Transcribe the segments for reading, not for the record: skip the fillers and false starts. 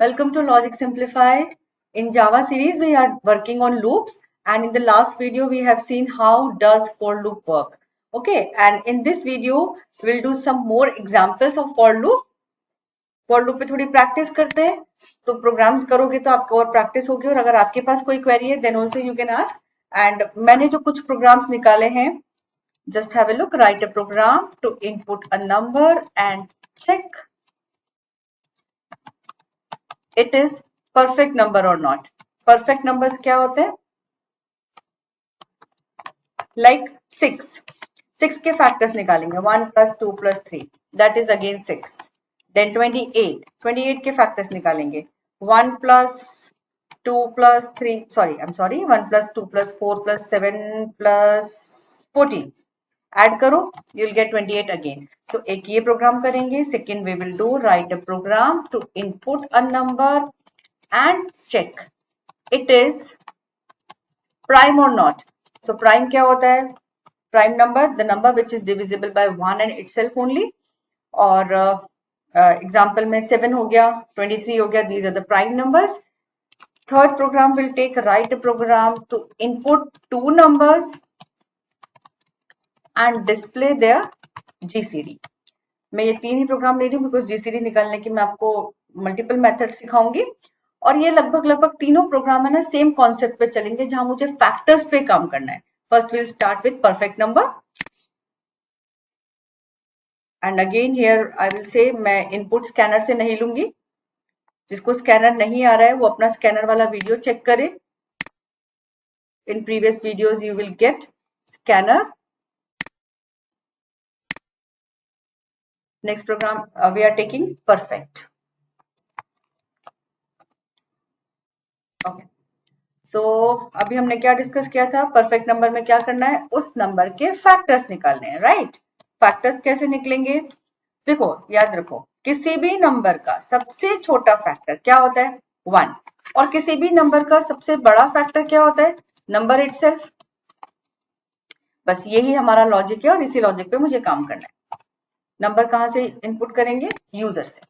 Welcome to Logic Simplified. In Java series, we are working on loops, and in the last video, we have seen how does for loop work. Okay, and in this video, we'll do some more examples of for loop. For loop पे थोड़ी practice करते हैं, तो programs करोगे तो आपको और practice होगी, और अगर आपके पास कोई query है, then also you can ask. And मैंने जो कुछ programs निकाले हैं, just have a look. Write a program to input a number and check it is perfect number or not. Perfect numbers क्या होते हैं? Like 6. 6 के factors निकालेंगे. 1 plus 2 plus 3. That is again 6. Then 28. 28 के factors निकालेंगे. 1 plus 2 plus 3. I'm sorry. 1 plus 2 plus 4 plus 7 plus 14. Add करो, you'll get 28 again. So एक ये program करेंगे. Second we will do write a program to input a number and check it is prime or not. So prime क्या होता है? Prime number, the number which is divisible by 1 and itself only. और example में 7 हो गया, 23 हो गया. These are the prime numbers. Third program will take write a program to input two numbers and display their GCD. मैं ये तीन ही programme ले रही हूँ बिकॉज GCD निकालने की मैं आपको मल्टीपल मेथड सिखाऊंगी, और ये लगभग तीनों प्रोग्राम है ना सेम कॉन्सेप्ट पे चलेंगे जहां मुझे फैक्टर्स पे काम करना है. First will start with perfect number, and again here I will say मैं इनपुट स्कैनर से नहीं लूंगी. जिसको स्कैनर नहीं आ रहा है वो अपना स्कैनर वाला वीडियो चेक करे. In previous videos you will get scanner. Next program we are taking perfect. Okay, so अभी हमने क्या डिस्कस किया था? परफेक्ट नंबर में क्या करना है? उस नंबर के फैक्टर्स निकालने हैं, राइट? फैक्टर्स कैसे निकलेंगे? देखो, याद रखो, किसी भी नंबर का सबसे छोटा फैक्टर क्या होता है? 1. और किसी भी नंबर का सबसे बड़ा फैक्टर क्या होता है? Number itself. बस यही हमारा लॉजिक है और इसी लॉजिक पे मुझे काम करना है. नंबर कहाँ से इनपुट करेंगे? यूजर से.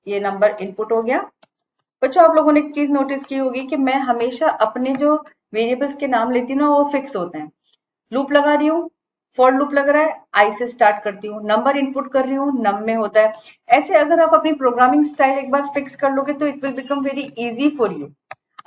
ये नंबर इनपुट हो गया. बच्चों, आप लोगों ने एक चीज नोटिस की होगी कि मैं हमेशा अपने जो वेरिएबल्स के नाम लेती हूँ ना वो फिक्स होते हैं. लूप लगा रही हूँ, फॉर लूप लग रहा है, आई से स्टार्ट करती हूँ. नंबर इनपुट कर रही हूँ, नम में होता है. ऐसे अगर आप अपनी प्रोग्रामिंग स्टाइल एक बार फिक्स कर लोगे तो it will become very easy for you.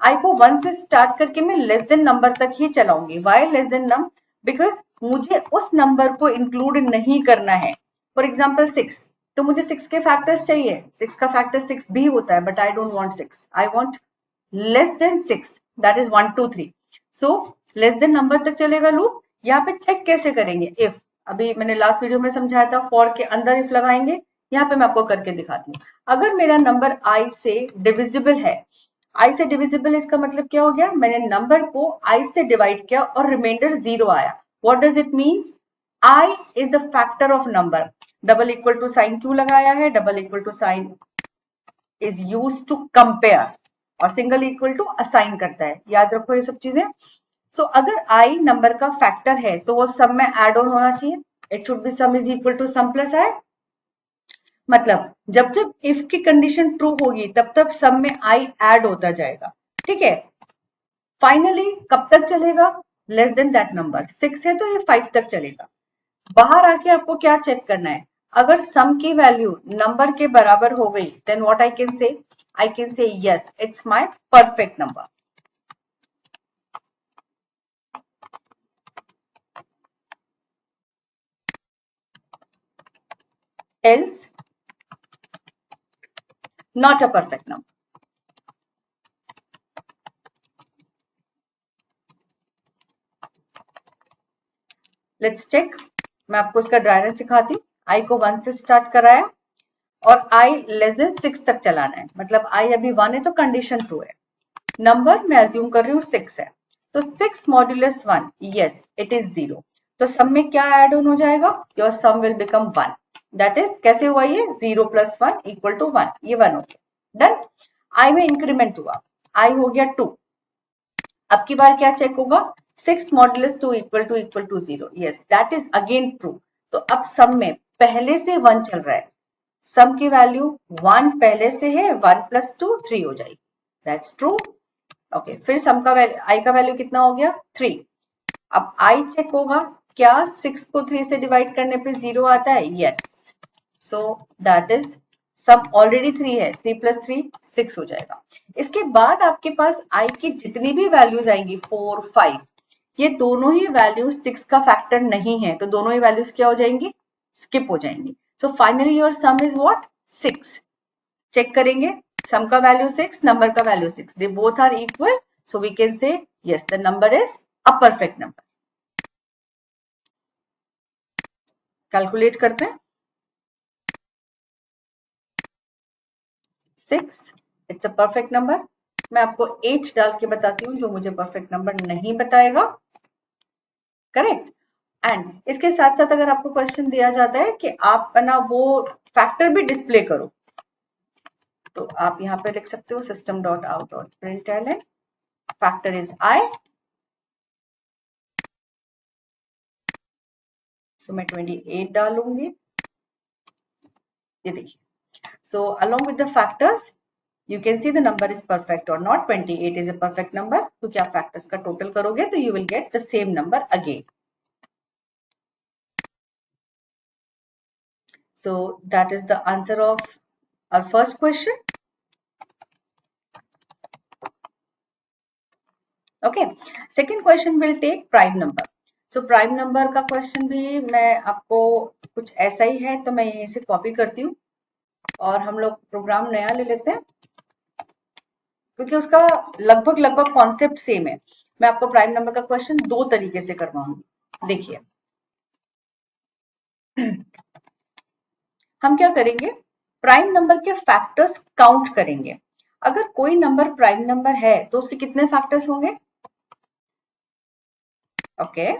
I को 1 से स्टार्ट करके मैं लेस देन नंबर तक ही चलाऊंगी. Why less than num? Because मुझे उस नंबर को इंक्लूड नहीं करना है. फॉर एग्जाम्पल 6, तो मुझे 6 के फैक्टर्स चाहिए. 6 का फैक्टर 6 भी होता है, but I don't want 6. I want less than 6, that is 1 2 3. So less than number तक चलेगा लूप. यहाँ पे चेक कैसे करेंगे? इफ. अभी मैंने लास्ट वीडियो में समझाया था, फॉर के अंदर इफ लगाएंगे. यहाँ पे मैं आपको करके दिखाती हूँ. अगर मेरा नंबर आई से डिविजिबल है, आई से डिविजिबल इसका मतलब क्या हो गया? मैंने नंबर को आई से डिवाइड किया और रिमाइंडर 0 आया. What does it means? I is the factor of number. Double equal to sign क्यों लगाया है? Double equal to sign is use to compare, और सिंगल इक्वल टू असाइन करता है. याद रखो ये सब चीजें. सो अगर आई नंबर का फैक्टर है तो वो सम में एड ऑन होना चाहिए. It should be sum is equal to sum plus I. मतलब जब जब इफ की कंडीशन ट्रू होगी तब तब सम में आई ऐड होता जाएगा. ठीक है. फाइनली कब तक चलेगा? Less than that number. 6 है तो ये 5 तक चलेगा. बाहर आके आपको क्या चेक करना है? अगर सम की वैल्यू नंबर के बराबर हो गई, then what I can say? I can say yes, it's my perfect number. Else not a perfect number. Let's check. मैं आपको इसका ड्राई रन सिखाती हूँ. आई को 1 से स्टार्ट कराया और आई लेस देन 6 तक चलाना है. मतलब आई अभी 1 है तो कंडीशन ट्रू है. नंबर मैं अज्यूम कर रही हूँ 6 है, तो 6 मॉड्यूलस 1, यस इट इज 0. तो सम में क्या ऐड ऑन हो जाएगा? Your sum will become 1. That is कैसे हुआ? ये 0 प्लस 1 इक्वल टू 1. ये 1 हो गया. डन. आई में इंक्रीमेंट हुआ, आई हो गया 2. अब की बार क्या चेक होगा? 6 modulus 2 equal to 0. Yes, that is again true. तो अब सम में पहले से 1 चल रहा है, सम की वैल्यू 1 पहले से है, 1 + 2 3 हो जाएगी, दैट्स ट्रू। ओके, फिर सम का वैल्यू आई का वैल्यू कितना हो गया 3। अब आई चेक होगा, क्या 6 को 3 से डिवाइड करने पे 0 आता है? Yes, so that is sum already 3 है, 3 + 3 6 हो जाएगा। इसके बाद आपके पास आई की जितनी भी वैल्यूज आएंगी 4 5, ये दोनों ही वैल्यूज 6 का फैक्टर नहीं है, तो दोनों ही वैल्यूज क्या हो जाएंगी? स्किप हो जाएंगी। So finally your sum is what? 6। Check करेंगे, सम का वैल्यू 6, नंबर का value 6, they both are equal, so we can say yes the number is a perfect number. Calculate करते हैं, 6 इट्स अ परफेक्ट नंबर। मैं आपको 8 डाल के बताती हूँ जो मुझे परफेक्ट नंबर नहीं बताएगा, करेक्ट। एंड इसके साथ साथ अगर आपको क्वेश्चन दिया जाता है कि आप ना वो फैक्टर भी डिस्प्ले करो, तो आप यहाँ पे लिख सकते हो system.out.println फैक्टर इज आई, सो मैं 28 डालूंगी, ये देखिए। So along with the factors, you can see the number is perfect or not. 28 is a perfect number. क्योंकि आप factors का total करोगे तो you will get the same number again. So that is the answer of our first question. Okay. Second question will take prime number. So prime number का question भी मैं आपको कुछ ऐसा ही है, तो मैं यहीं से copy करती हूँ और हम लोग प्रोग्राम नया ले लेते हैं क्योंकि उसका लगभग कॉन्सेप्ट सेम है। मैं आपको प्राइम नंबर का क्वेश्चन दो तरीके से करवाऊंगी। देखिए, हम क्या करेंगे, प्राइम नंबर के फैक्टर्स काउंट करेंगे। अगर कोई नंबर प्राइम नंबर है तो उसके कितने फैक्टर्स होंगे? ओके,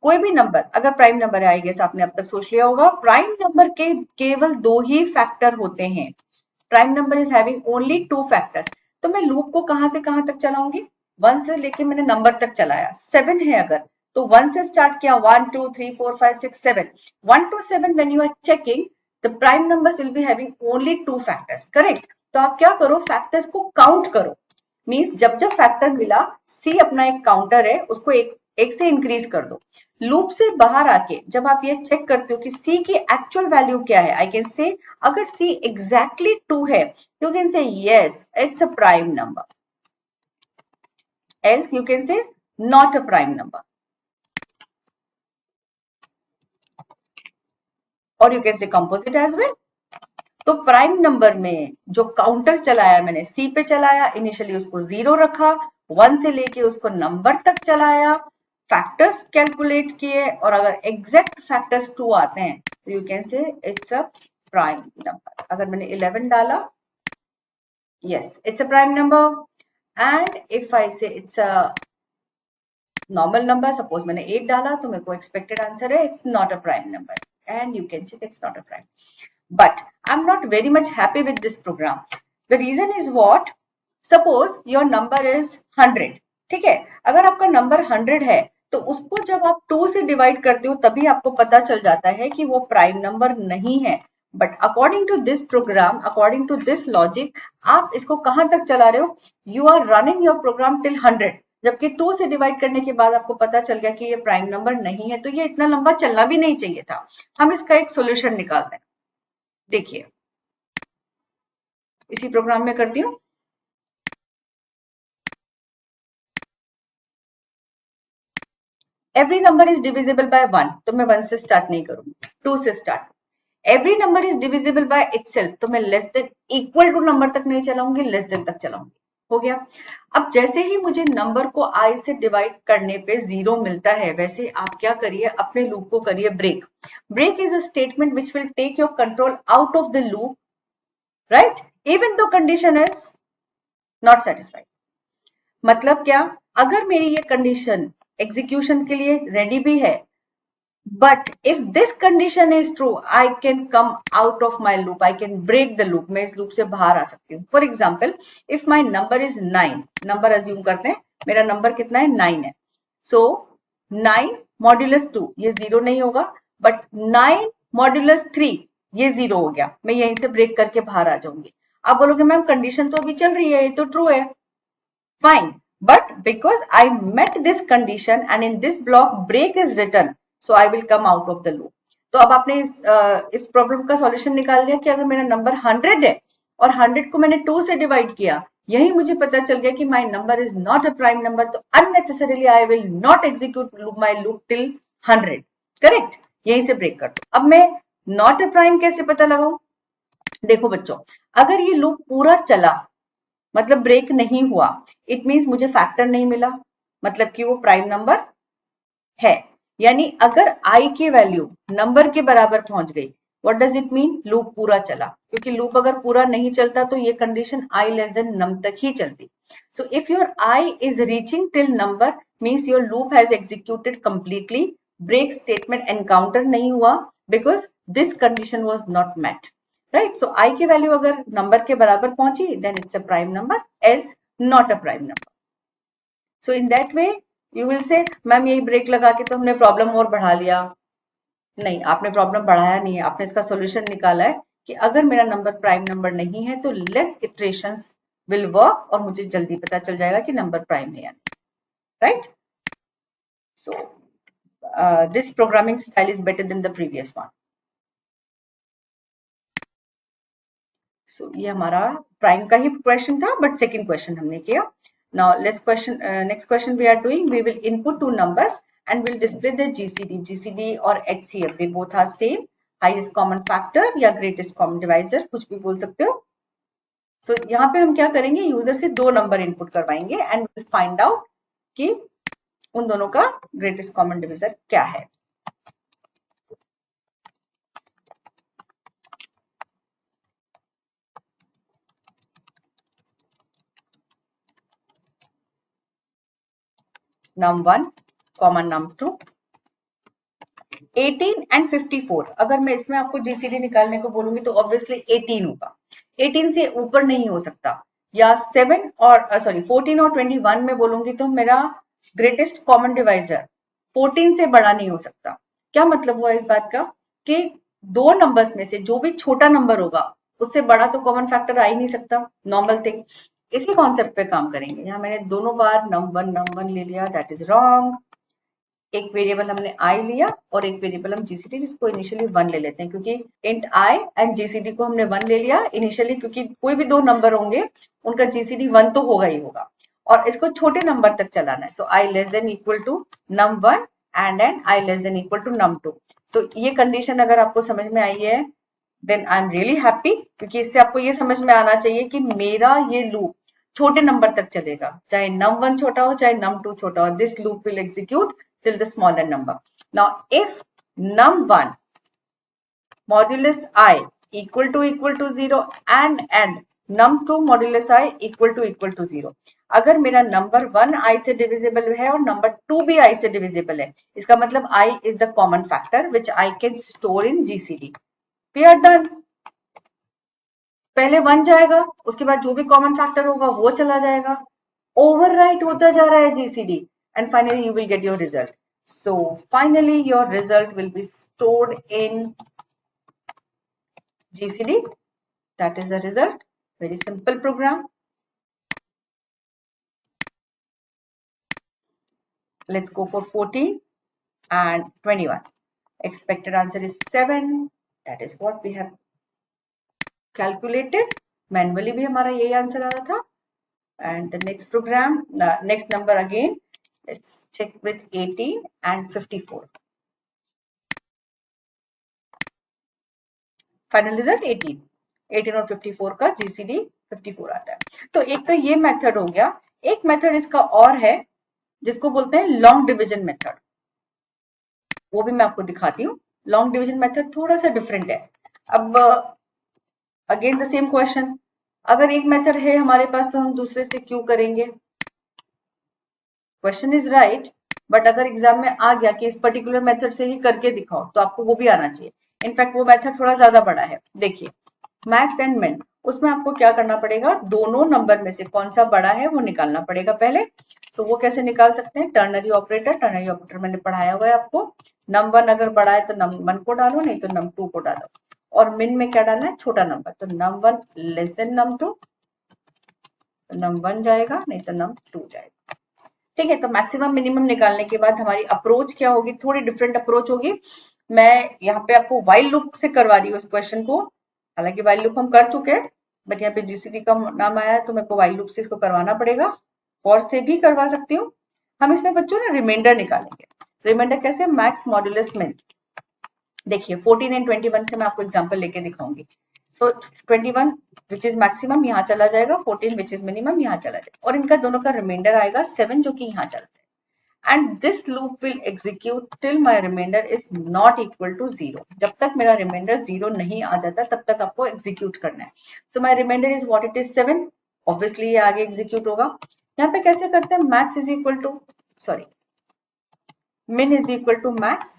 कोई भी नंबर अगर प्राइम नंबर है, आई गेस आपने अब तक सोच लिया होगा, प्राइम नंबर के केवल दो ही फैक्टर होते हैं। Prime number is having only 2 factors. तो मैं लूप को कहां से कहां तक चलाऊंगी? 1 से लेके मैंने नंबर तक चलाया, 7 है अगर, तो 1 से स्टार्ट किया, 1 2 3 4 5 6 7, 1 to 7 when you are checking the prime numbers will be having only 2 factors, correct. तो आप क्या करो, फैक्टर्स को काउंट करो। मींस जब जब फैक्टर मिला, सी अपना एक काउंटर है, उसको एक से इंक्रीज कर दो। लूप से बाहर आके जब आप ये चेक करते हो कि सी की एक्चुअल वैल्यू क्या है, आई कैन से अगर सी एग्जैक्टली 2 है, you can say yes it's a prime number, else you can say not a prime number, और you can say composite as well. तो प्राइम नंबर में जो काउंटर चलाया मैंने, सी पे चलाया, इनिशियली उसको 0 रखा, 1 से लेके उसको नंबर तक चलाया, फैक्टर्स कैलकुलेट किए, और अगर एग्जैक्ट फैक्टर्स 2 आते हैं तो you can say it's a prime number. अगर मैंने 11 डाला, yes it's a prime number. And if I say it's a normal number, suppose मैंने 8 डाला, तो मेरे को एक्सपेक्टेड आंसर है it's not a prime number, and you can check it's not a prime. But I'm not very much happy with this program. The reason is what? Suppose your number is 100. ठीक है, अगर आपका number 100 है तो उसको जब आप 2 से डिवाइड करते हो तभी आपको पता चल जाता है कि वो प्राइम नंबर नहीं है। But according to this program, according to this logic, आप इसको कहां तक चला रहे हो? You are running your program till 100, जबकि 2 से डिवाइड करने के बाद आपको पता चल गया कि ये प्राइम नंबर नहीं है, तो ये इतना लंबा चलना भी नहीं चाहिए था। हम इसका एक सोल्यूशन निकालते हैं। देखिए, इसी प्रोग्राम में करती हूँ। Every number is divisible bye 1, तो मैं 1 से स्टार्ट नहीं करूंगी, 2 से start. Every number is divisible by itself, तो मैं less than equal to number तक नहीं चलाऊंगी, लेस देन तक चलाऊंगी। हो गया। अब जैसे ही मुझे नंबर को आई से डिवाइड करने पे 0 मिलता है, वैसे आप क्या करिए, अपने लूप को करिए break. Break is a statement which will take your control out of the loop, right, even though condition is not satisfied. मतलब क्या, अगर मेरी ये कंडीशन एग्जीक्यूशन के लिए रेडी भी है, but if this condition is true, I can come out of my loop, I can break the loop, मैं इस लूप से बाहर आ सकती हूँ। For example, if my number is 9, number assume करते हैं, मेरा नंबर कितना है? 9 है। सो 9 मॉड्यूलस 2, ये 0 नहीं होगा, बट 9 मॉड्यूलस 3 ये 0 हो गया, मैं यहीं से ब्रेक करके बाहर आ जाऊंगी। आप बोलोगे मैम कंडीशन तो अभी चल रही है, ये तो ट्रू है, fine, but because I met this condition and in this block break is written, so I will come out of the loop. तो अब आपने इस प्रॉब्लम का सॉल्यूशन निकाल लिया कि अगर मेरा नंबर 100 है और 100 को मैंने 2 से डिवाइड किया, यही मुझे पता चल गया कि my number is not a prime number, तो unnecessarily I will not execute my loop till 100। Correct, यहीं से ब्रेक कर दो। अब मैं नॉट अ प्राइम कैसे पता लगाऊं? देखो बच्चों, अगर ये लूप पूरा चला मतलब ब्रेक नहीं हुआ, इट मीन्स मुझे फैक्टर नहीं मिला, मतलब कि वो प्राइम नंबर है। यानी अगर आई की वैल्यू नंबर के बराबर पहुंच गई, what does it mean? Loop पूरा चला, क्योंकि लूप अगर पूरा नहीं चलता तो ये condition I less than num तक ही चलती। So if your I is reaching till number means your loop has executed completely, break statement encounter नहीं हुआ because this condition was not met, right? So I की value अगर number के बराबर पहुंची then it's a prime number, else not a prime number. So in that way you will say ma'am यही break लगा के तो हमने प्रॉब्लम और बढ़ा लिया। नहीं, आपने प्रॉब्लम बढ़ाया नहीं है, आपने इसका सॉल्यूशन निकाला है कि अगर मेरा नंबर प्राइम नंबर नहीं है तो लेस इटरेशंस विल वर्क और मुझे जल्दी पता चल जाएगा कि नंबर प्राइम है या नहीं, right? So this programming style is better than the previous one. So ये हमारा प्राइम का ही क्वेश्चन था, बट सेकेंड क्वेश्चन हमने किया। Now next question we are doing, we will input two numbers and will display the GCD. GCD और HCF, they both are same, highest common factor या greatest common divisor, कुछ भी बोल सकते हो। So यहाँ पे हम क्या करेंगे, यूजर से दो नंबर इनपुट करवाएंगे and we'll find out कि उन दोनों का greatest common divisor क्या है। num1 num2 18 and 54। अगर मैं इसमें आपको जीसीडी निकालने को बोलूंगी तो ऑब्वियसली 18 होगा, 18 से ऊपर नहीं हो सकता। या 7 और सॉरी 14 और 21 में बोलूंगी तो मेरा ग्रेटेस्ट कॉमन डिवाइजर 14 से बड़ा नहीं हो सकता। क्या मतलब हुआ इस बात का कि दो नंबर्स में से जो भी छोटा नंबर होगा उससे बड़ा तो कॉमन फैक्टर आ ही नहीं सकता, नॉर्मल थिंग। इसी कॉन्सेप्ट पे काम करेंगे। यहाँ मैंने दोनों बार num1 ले लिया, दैट इज रॉन्ग। एक वेरिएबल हमने आई लिया और एक वेरिएबल हम जीसीडी, जिसको इनिशियली 1 ले लेते हैं, क्योंकि इंट आई एंड जीसीडी को हमने 1 ले लिया इनिशियली, क्योंकि कोई भी दो नंबर होंगे उनका जीसीडी 1 तो होगा ही होगा और इसको छोटे नंबर तक चलाना है। So I less than equal to num1 and then I less than equal to num2। So ये कंडीशन अगर आपको समझ में आई है then I am really happy, क्योंकि इससे आपको ये समझ में आना चाहिए कि मेरा ये लूप छोटे नंबर तक चलेगा, चाहे num1 छोटा हो चाहे num2 छोटा हो, this loop will execute till the smaller number. Now, if num1 modulus I equal to 0 and num2 modulus I equal to 0, अगर मेरा नंबर 1 I से डिविजिबल है और नंबर 2 भी I से डिविजिबल है, इसका मतलब I is the common factor which I can store in GCD. We are done. पहले 1 जाएगा, उसके बाद जो भी कॉमन फैक्टर होगा वो चला जाएगा, ओवरराइट होता जा रहा है GCD, and finally you will get your result. So finally your result will be stored in GCD. That is the result. Very simple program. Let's go for 14 and 21. Expected answer is 7. That is what we have calculated. Manually भी हमारा यही answer आ रहा था. And the next program, next number again, let's check with 18 and 54. Final result 18 और 54 का GCD 54 आता है। तो एक तो ये मेथड हो गया, एक मेथड इसका और है जिसको बोलते हैं लॉन्ग डिवीजन मेथड, वो भी मैं आपको दिखाती हूँ। लॉन्ग डिवीजन मेथड थोड़ा सा डिफरेंट है। अब अगेन द सेम क्वेश्चन, अगर एक मेथड है हमारे पास तो हम दूसरे से क्यों करेंगे? क्वेश्चन इज राइट, बट अगर एग्जाम में आ गया कि इस पर्टिकुलर मेथड से ही करके दिखाओ तो आपको वो भी आना चाहिए। इनफैक्ट वो मेथड थोड़ा ज्यादा बड़ा है। देखिए, मैक्स एंड मिन, उसमें आपको क्या करना पड़ेगा, दोनों नंबर में से कौन सा बड़ा है वो निकालना पड़ेगा पहले। तो वो कैसे निकाल सकते हैं, टर्नरी ऑपरेटर मैंने पढ़ाया हुआ है आपको। नम वन अगर बड़ा है तो नम वन को डालो, नहीं तो नम टू को डालो। और मिन में क्या डालना है, छोटा नंबर, तो num one less than num two, तो नम वन जाएगा, नहीं तो नम टू जाएगा। ठीक है, तो मैक्सिमम मिनिमम निकालने के बाद हमारी अप्रोच क्या होगी, थोड़ी डिफरेंट अप्रोच होगी। मैं यहाँ पे आपको वाइल लूप से करवा रही हूँ इस क्वेश्चन को, हालांकि वाइल लूप हम कर चुके हैं, बट यहाँ पे जीसीडी का नाम आया है तो मेरे को वाइल लूप से इसको करवाना पड़ेगा। फॉर से भी करवा सकती हूँ। हम इसमें बच्चों ना रिमाइंडर निकालेंगे। रिमाइंडर कैसे, मैक्स मॉड्यूलस मिन। देखिए 14 एंड 21 से मैं आपको एग्जांपल लेके दिखाऊंगी। सो 21 विच इज मैक्सिमम यहाँ चला जाएगा, 14 विच इज मिनिमम यहाँ चला जाएगा, और इनका दोनों का रिमाइंडर आएगा 7 जो कि यहाँ चलता है। and this loop will execute till my remainder is not equal to 0. जब तक मेरा रिमाइंडर 0 नहीं आ जाता तब तक आपको एग्जीक्यूट करना है। so my remainder is what it is 7, obviously ये आगे एग्जीक्यूट होगा। यहाँ पे कैसे करते हैं, max is equal to min is equal to max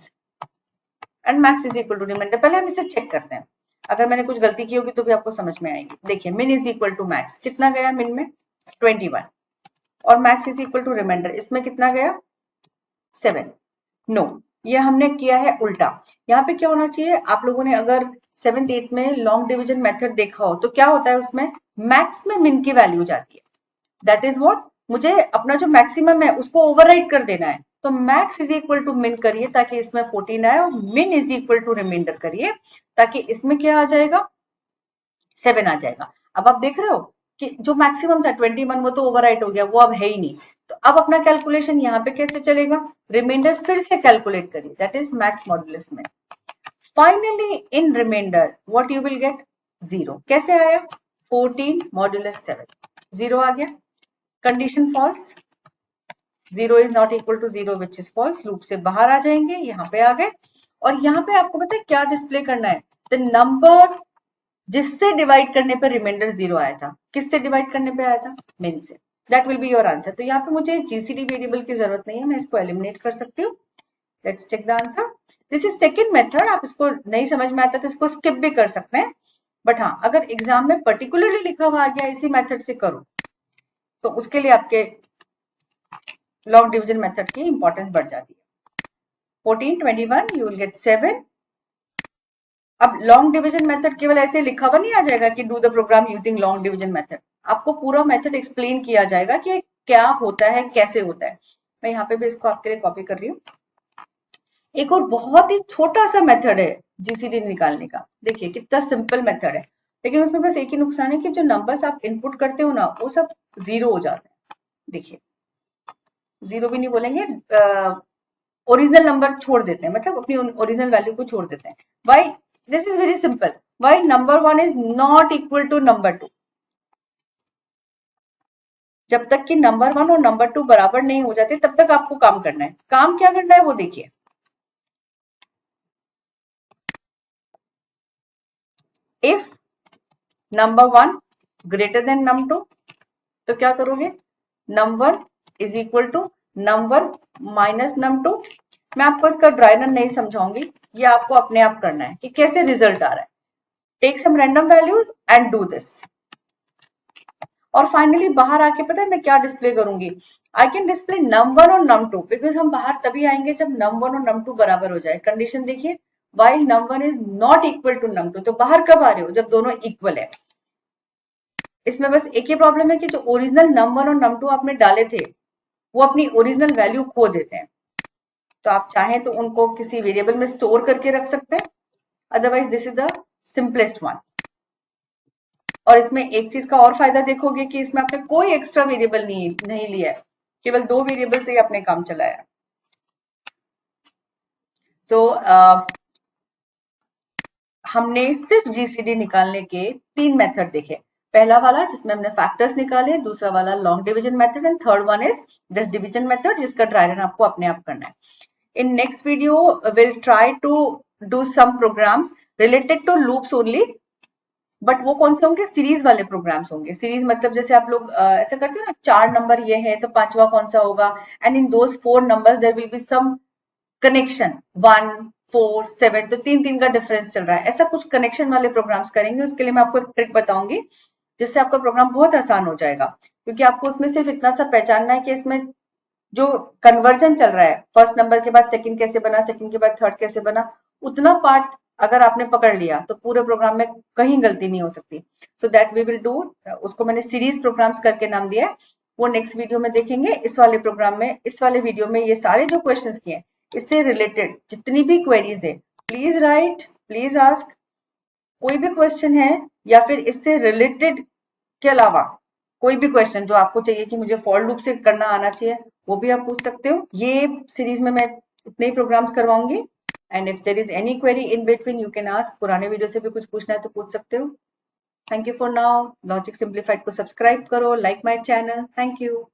and max is equal to remainder। पहले हम इसे चेक करते हैं, अगर मैंने कुछ गलती की होगी तो भी आपको समझ में आएगी। देखिए min is equal to max, कितना गया min में 21, और max is equal to remainder, इसमें कितना गया 7। नो, ये हमने किया है उल्टा। यहाँ पे क्या होना चाहिए, आप लोगों ने अगर 7th 8th में लॉन्ग डिवीजन मेथड देखा हो तो क्या होता है, उसमें मैक्स में मिन की वैल्यू जाती है। दैट इज व्हाट, मुझे अपना जो मैक्सिमम है उसको ओवरराइड कर देना है, तो मैक्स इज इक्वल टू मिन करिए ताकि इसमें 14 आए, और मिन इज इक्वल टू रिमाइंडर करिए ताकि इसमें क्या आ जाएगा, 7 आ जाएगा। अब आप देख रहे हो कि जो मैक्सिमम था 21 वो तो ओवरराइट हो गया, वो अब है ही नहीं। तो अब अपना कैलकुलेशन यहाँ पे कैसे चलेगा, रिमाइंडर फिर से कैलकुलेट करिए, दैट इज मैक्स मॉड्यूलस में। Finally in reminder what you will get 0। कैसे आया, 14 मॉड्यूलस 7, 0 आ गया। Condition false, 0 is not equal to 0 which is false, loop से बाहर आ जाएंगे, यहाँ पे आ गए। और यहाँ पे आपको पता है क्या डिस्प्ले करना है, द नंबर जिससे डिवाइड करने पर रिमाइंडर 0 आया था। किससे डिवाइड करने पे आया था, मिन से। That will be your answer. तो यहाँ पे मुझे जीसीडी वेरिएबल की जरूरत नहीं है, मैं इसको एलिमिनेट कर सकती हूँ। Let's check the answer. This is second method, आप इसको नहीं समझ में आता तो इसको स्किप भी कर सकते हैं, बट हाँ अगर एग्जाम में पर्टिकुलरली लिखा हुआ आ गया इसी मेथड से करो तो उसके लिए आपके लॉन्ग डिवीजन मेथड की इंपॉर्टेंस बढ़ जाती है। 14 21 यू विल गेट 7। अब लॉन्ग डिवीजन मेथड केवल ऐसे लिखा हुआ नहीं आ जाएगा कि do the program using long division method, आपको पूरा मेथड एक्सप्लेन किया जाएगा कि क्या होता है, कैसे होता है। मैं यहाँ पे भी इसको आपके लिए कॉपी कर रही हूँ। एक और बहुत ही छोटा सा मेथड है जीसीडी निकालने का, देखिए कितना सिंपल मेथड है, लेकिन उसमें बस एक ही नुकसान है कि जो नंबर्स आप इनपुट करते हो ना वो सब 0 हो जाते हैं। देखिए 0 भी नहीं बोलेंगे, ओरिजिनल नंबर छोड़ देते हैं, मतलब अपनी ओरिजिनल वैल्यू को छोड़ देते हैं। Why, this is very simple, why number 1 is not equal to number 2। जब तक कि नंबर 1 और नंबर 2 बराबर नहीं हो जाते तब तक आपको काम करना है। काम क्या करना है वो देखिए, if number 1 greater than number 2 तो क्या करोगे, number is equal to number minus number 2। मैं आपको इसका ड्राई रन नहीं समझाऊंगी, ये आपको अपने आप करना है कि कैसे रिजल्ट आ रहा है। Take some random values and do this. और फाइनली बाहर आके पता है मैं क्या डिस्प्ले करूंगी, आई कैन डिस्प्ले नंबर और नम 2, बिकॉज हम बाहर तभी आएंगे जब नंबर और नम 2 बराबर हो जाए। कंडीशन देखिए, while number is not equal to num 2, तो बाहर कब आ रहे हो, जब दोनों इक्वल है। इसमें बस एक ही प्रॉब्लम है कि जो ओरिजिनल नंबर और नम 2 आपने डाले थे वो अपनी ओरिजिनल वैल्यू खो देते हैं, तो आप चाहें तो उनको किसी वेरिएबल में स्टोर करके रख सकते हैं, otherwise this is the simplest one. और इसमें एक चीज का और फायदा देखोगे कि इसमें आपने कोई एक्स्ट्रा वेरिएबल नहीं लिया है, केवल 2 वेरिएबल से ही आपने काम चलाया। तो हमने सिर्फ जीसीडी निकालने के 3 मेथड देखे। पहला वाला जिसमें हमने फैक्टर्स निकाले, दूसरा वाला long division method, and third one is this division method जिसका ड्राई रन आपको अपने आप करना है। In next video will try to do some programs related to loops only, but वो कौन से होंगे, सीरीज वाले प्रोग्राम्स होंगे। सीरीज मतलब जैसे आप लोग ऐसा करते हो ना, 4 नंबर ये है तो 5वां कौन सा होगा, and in those 4 numbers there will be some connection 1 4, 7, तो 3 का डिफरेंस चल रहा है। ऐसा कुछ कनेक्शन वाले प्रोग्राम्स करेंगे। उसके लिए मैं आपको एक ट्रिक बताऊंगी जिससे आपका प्रोग्राम बहुत आसान हो जाएगा, क्योंकि आपको उसमें सिर्फ इतना सा पहचानना है कि इसमें जो कन्वर्जन चल रहा है, फर्स्ट नंबर के बाद सेकंड कैसे बना, सेकंड के बाद थर्ड कैसे बना, उतना पार्ट अगर आपने पकड़ लिया तो पूरे प्रोग्राम में कहीं गलती नहीं हो सकती। So that we will do, उसको मैंने सीरीज प्रोग्राम्स करके नाम दिया है। वो नेक्स्ट वीडियो में देखेंगे। इस वाले प्रोग्राम में, इस वाले वीडियो में ये सारे जो क्वेश्चंस किए हैं इससे रिलेटेड जितनी भी क्वेरीज है, प्लीज राइट, प्लीज आस्क। कोई भी क्वेश्चन है या फिर इससे रिलेटेड के अलावा कोई भी क्वेश्चन जो आपको चाहिए कि मुझे फॉर लूप से करना आना चाहिए, वो भी आप पूछ सकते हो। ये सीरीज में मैं इतने ही प्रोग्राम्स करवाऊंगी। And if there is any query in between you can ask. पुराने वीडियो से भी कुछ पूछना है तो पूछ सकते हो। Thank you for now. Logic simplified को सब्सक्राइब करो, like my channel. Thank you.